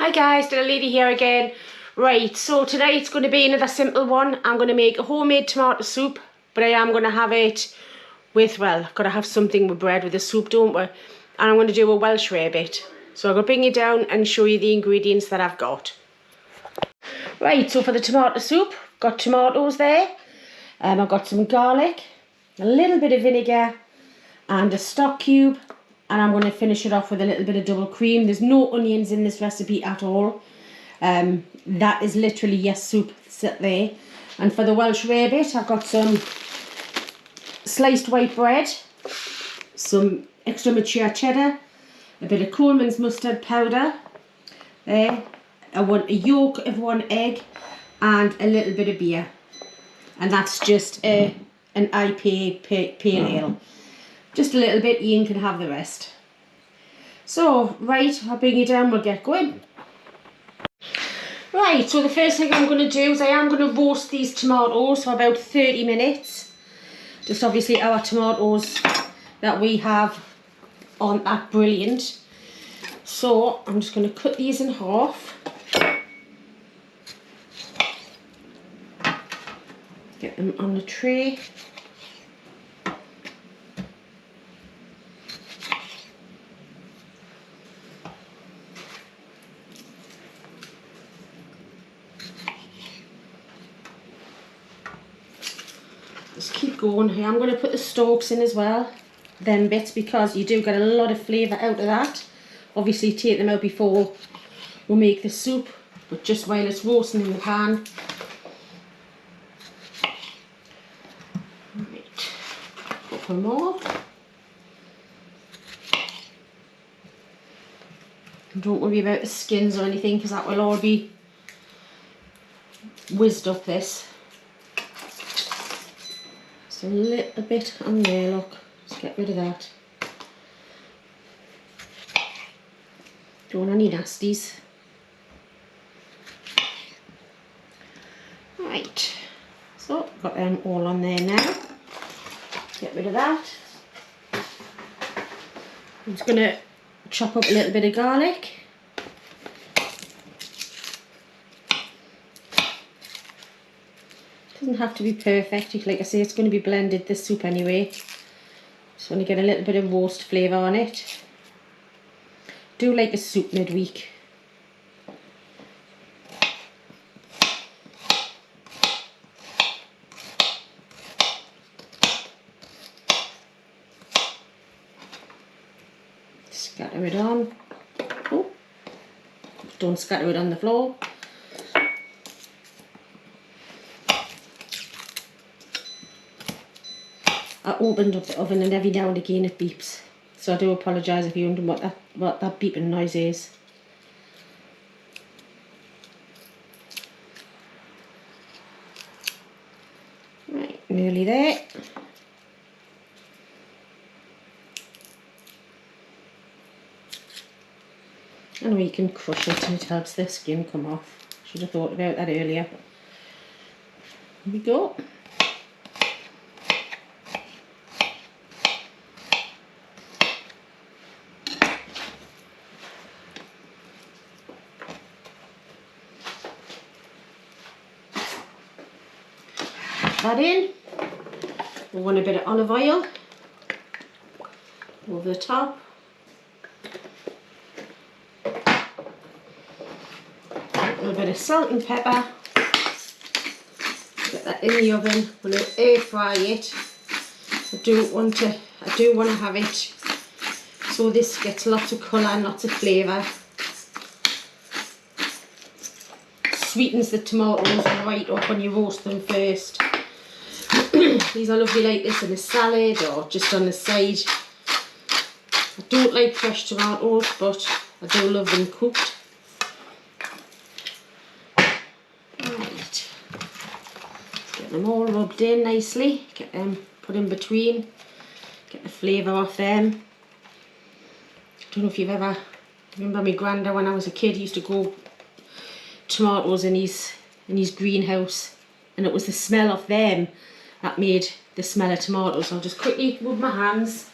Hi guys, Little Lady here again. Right, so today it's going to be another simple one. I'm going to make a homemade tomato soup, but I am going to have it with, well, I've got to have something with bread with the soup, don't we? And I'm going to do a Welsh Rarebit. So I'm going to bring you down and show you the ingredients that I've got. Right, so for the tomato soup, got tomatoes there. I've got some garlic, a little bit of vinegar and a stock cube. And I'm going to finish it off with a little bit of double cream. There's no onions in this recipe at all. That is literally your soup sit there. And for the Welsh Rarebit, I've got some sliced white bread, some extra mature cheddar, a bit of Coleman's mustard powder, there, a yolk of 1 egg, and a little bit of beer. And that's just an IPA pale ale. Just a little bit, Ian can have the rest. So, right, I'll bring you down, we'll get going. Right, so the first thing I'm going to do is I am going to roast these tomatoes for about 30 minutes. Just obviously our tomatoes that we have aren't that brilliant. So, I'm just going to cut these in half. Get them on the tray. Just keep going here. I'm going to put the stalks in as well, them bits, because you do get a lot of flavour out of that. Obviously take them out before we'll make the soup, but just while it's roasting in the pan. Right, a couple more. And don't worry about the skins or anything, because that will all be whizzed up this. A little bit on there, look, just get rid of that. Don't want any nasties. Right, so got them all on there now. Get rid of that. I'm just going to chop up a little bit of garlic. Doesn't have to be perfect, like I say, it's going to be blended, this soup anyway. Just want to get a little bit of roast flavour on it. Do like a soup midweek. Scatter it on. Oh, don't scatter it on the floor. I opened up the oven and every now and again it beeps, so I do apologise if you're wondering what that beeping noise is. Right, nearly there. I know you can crush it and it helps the skin come off. Should have thought about that earlier. Here we go. That in. We want a bit of olive oil over the top. A little bit of salt and pepper. Get that in the oven. I'm going to air fry it. I do want to have it so this gets lots of colour and lots of flavour. Sweetens the tomatoes right up when you roast them first. These are lovely like this in a salad or just on the side. I don't like fresh tomatoes, but I do love them cooked. Right, get them all rubbed in nicely. Get them put in between. Get the flavour off them. I don't know if you've ever remember my granddad when I was a kid used to grow tomatoes in his greenhouse, and it was the smell of them that made the smell of tomatoes. I'll just quickly rub my hands.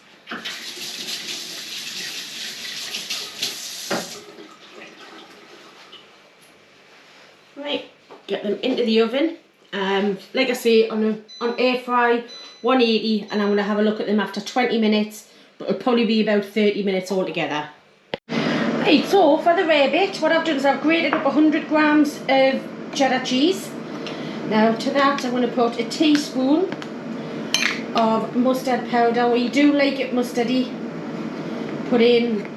Right, get them into the oven. Like I say, on air fry 180, and I'm going to have a look at them after 20 minutes, but it'll probably be about 30 minutes altogether. Right, so for the rarebit, what I've done is I've grated up 100 grams of cheddar cheese. Now to that I'm going to put a teaspoon of mustard powder. Well, you do like it mustardy, put in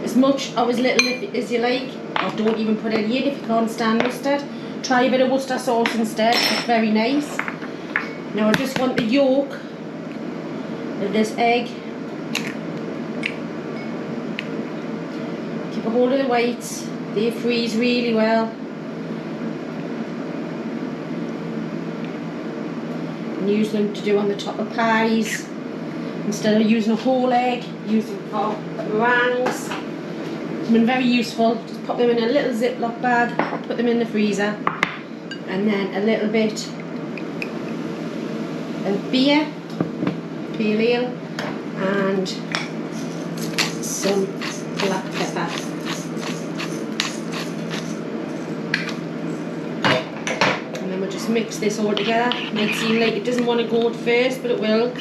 as much or as little as you like, or don't even put any in if you can't stand mustard. Try a bit of Worcester sauce instead, it's very nice. Now I just want the yolk of this egg. Keep a hold of the whites, they freeze really well. And use them to do on the top of pies. Instead of using a whole egg, use them for meringues. It's been very useful. Just pop them in a little Ziploc bag, put them in the freezer, and then a little bit of beer, pale ale, and some black pepper. And then we'll just mix this all together. It might seem like it doesn't want to go at first, but it will.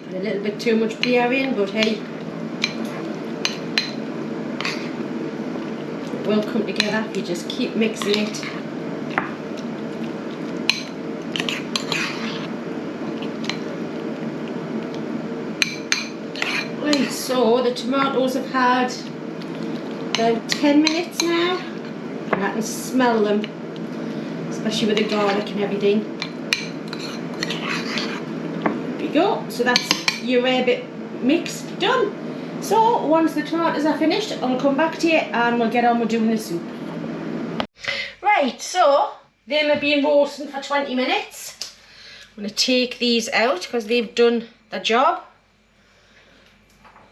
A little bit too much beer in, but hey, it will come together if you just keep mixing it. Right, so the tomatoes have had about 10 minutes now, and I can smell them, especially with the garlic and everything. There we go, so that's your rarebit mix done. So once the tomatoes are finished, I'll come back to you and we'll get on with doing the soup. Right, so them have been roasting for 20 minutes. I'm going to take these out because they've done the job.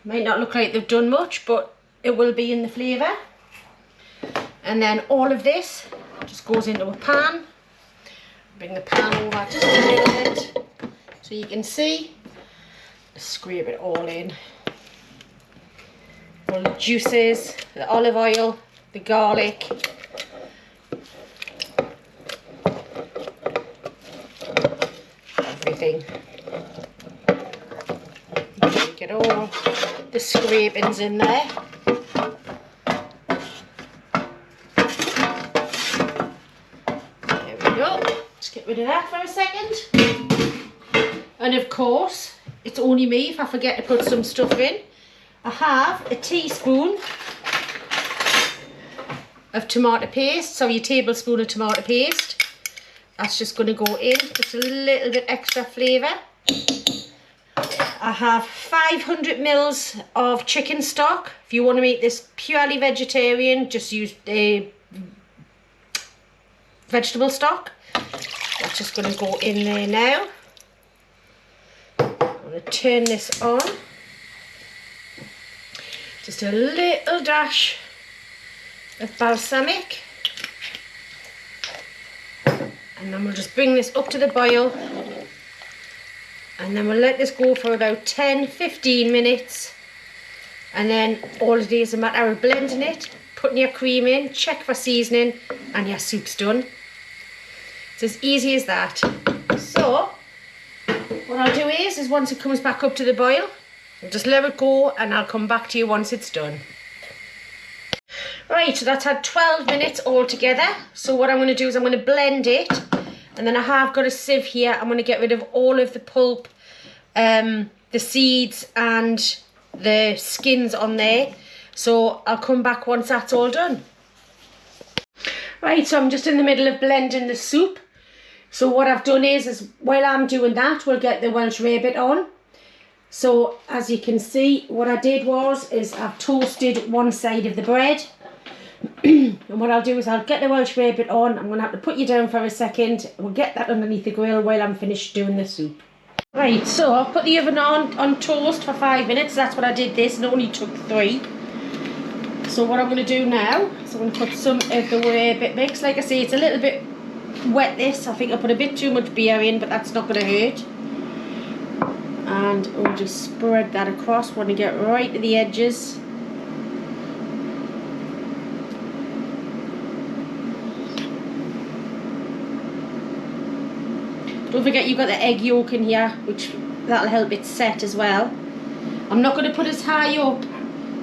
Might not look like they've done much, but it will be in the flavour. And then all of this just goes into a pan. Bring the pan over just a little bit so you can see. Scrape it all in. All the juices, the olive oil, the garlic. Everything. Get all the scrapings in there. There we go. Just get rid of that for a second. And of course, it's only me if I forget to put some stuff in. I have a teaspoon of tomato paste, so your tablespoon of tomato paste. That's just going to go in, just a little bit extra flavour. I have 500 mils of chicken stock. If you want to make this purely vegetarian, just use a vegetable stock. That's just going to go in there now. I'm going to turn this on. Just a little dash of balsamic. And then we'll just bring this up to the boil. And then we'll let this go for about 10-15 minutes. And then all it is a matter of blending it, putting your cream in, check for seasoning, and your soup's done. It's as easy as that. So what I'll do is once it comes back up to the boil, I'll just let it go and I'll come back to you once it's done. Right, so that's had 12 minutes all together. So what I'm going to do is I'm going to blend it, and then I have got a sieve here. I'm going to get rid of all of the pulp, the seeds and the skins on there. So I'll come back once that's all done. Right, so I'm just in the middle of blending the soup. So what I've done is while I'm doing that, we'll get the Welsh Rarebit on. So as you can see, what I did is I've toasted one side of the bread. And what I'll do is I'll get the Welsh Rarebit on. I'm going to have to put you down for a second. We'll get that underneath the grill while I'm finished doing the soup. Right, so I'll put the oven on toast for 5 minutes. That's what I did this, and it only took 3. So what I'm going to do now is I'm going to put some of the Rarebit mix. Like I say, it's a little bit wet this. I think I put a bit too much beer in, but that's not going to hurt. And we'll just spread that across. Want to get right to the edges. Don't forget you've got the egg yolk in here, which that'll help it set as well. I'm not going to put as high up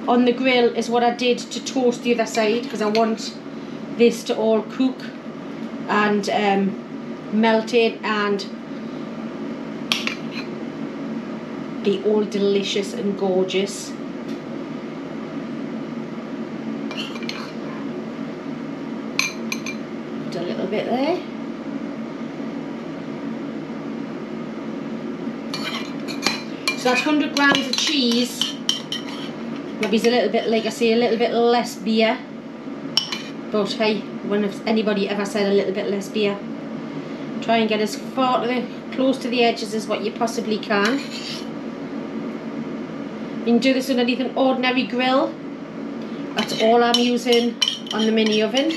on the grill as what I did to toast the other side, because I want this to all cook and melt in and be all delicious and gorgeous. Put a little bit there. So that's 100 grams of cheese. Maybe it's a little bit, like I say, a little bit less beer. But hey, when has anybody ever said a little bit less beer? Try and get as far to the, close to the edges as what you possibly can. You can do this underneath an ordinary grill. That's all I'm using on the mini oven.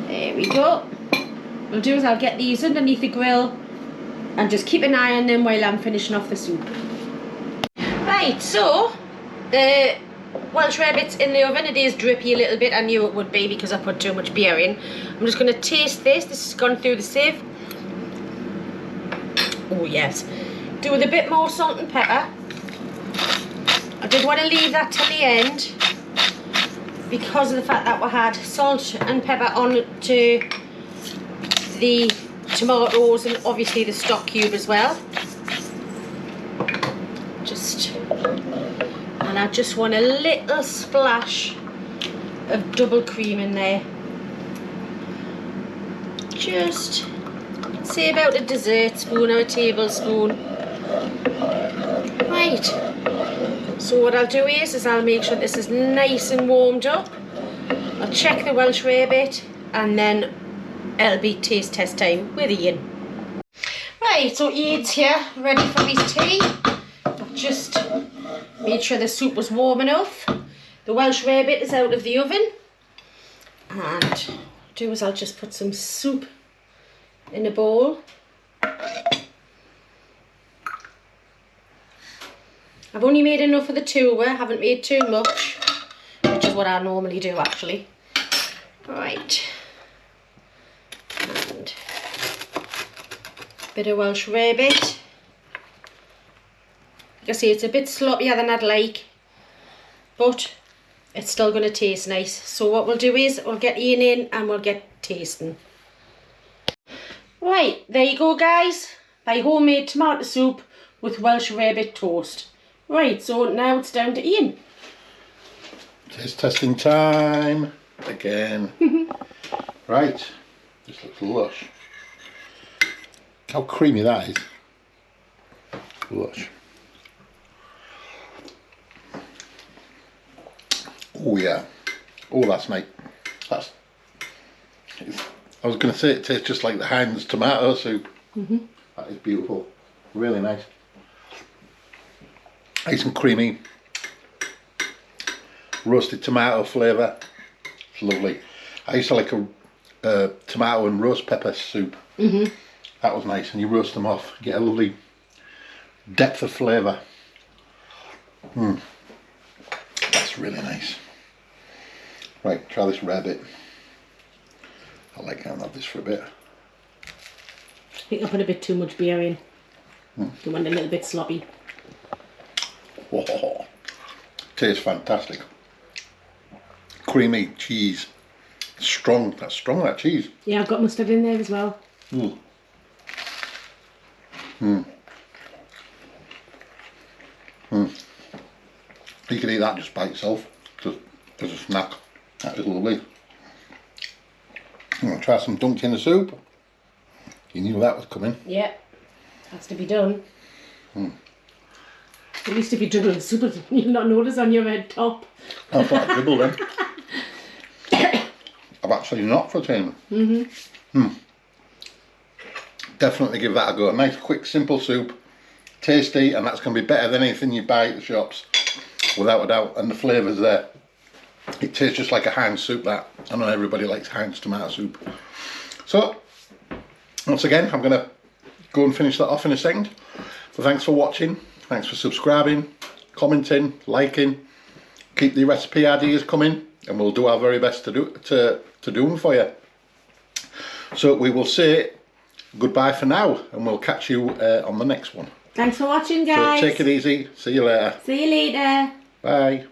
There we go. What I'll do is I'll get these underneath the grill and just keep an eye on them while I'm finishing off the soup. Right, so the Welsh Rarebit's in the oven. It is drippy a little bit. I knew it would be because I put too much beer in. I'm just going to taste this. This has gone through the sieve. Oh yes. Do with a bit more salt and pepper. I did want to leave that till the end because of the fact that we had salt and pepper on to the tomatoes and obviously the stock cube as well. And I just want a little splash of double cream in there. Just say about a dessert spoon or a tablespoon. Right. So what I'll do is I'll make sure this is nice and warmed up. I'll check the Welsh Rarebit and then it'll be taste test time with Ian. Right, so Ian's here, ready for his tea. I've just made sure the soup was warm enough. The Welsh Rarebit is out of the oven. And what I'll do is I'll just put some soup in a bowl. I've only made enough for the two, I haven't made too much, which is what I normally do actually. Right. And a bit of Welsh Rarebit. Like I say, it's a bit sloppier than I'd like, but it's still going to taste nice. So what we'll do is we'll get Ian in and we'll get tasting. Right, there you go guys. My homemade tomato soup with Welsh Rarebit toast. Right, so now it's down to Ian. Taste testing time again. Right, this looks lush. How creamy that is. Lush. Oh yeah. Oh, that's nice. That's. I was going to say it tastes just like the Heinz tomato soup. That is beautiful. Really nice. Nice and creamy. Roasted tomato flavour. It's lovely. I used to like a tomato and roast pepper soup. That was nice, and you roast them off, get a lovely depth of flavour. That's really nice. Right, try this rarebit. I like how I'll have this for a bit. I think I put a bit too much beer in. You want a little bit sloppy. Whoa. Tastes fantastic. Creamy cheese. Strong. That's strong, that cheese. Yeah, I've got mustard in there as well. You can eat that just by itself, just as a snack. That is lovely. I'm going to try some dunked in the soup. You knew that was coming. Yeah, has to be done. At least if you dribble the soup, you'll not notice on your red top. I thought I dribbled then. I've actually not for him. Definitely give that a go. A nice, quick, simple soup. Tasty, and that's going to be better than anything you buy at the shops. Without a doubt. And the flavour's there. It tastes just like a Heinz soup, that. I know everybody likes Heinz tomato soup. So, once again, I'm going to go and finish that off in a second. So thanks for watching, thanks for subscribing, commenting, liking. Keep the recipe ideas coming, and we'll do our very best to do them for you. So we will say goodbye for now, and we'll catch you on the next one. Thanks for watching, guys. So take it easy. See you later. See you later. Bye.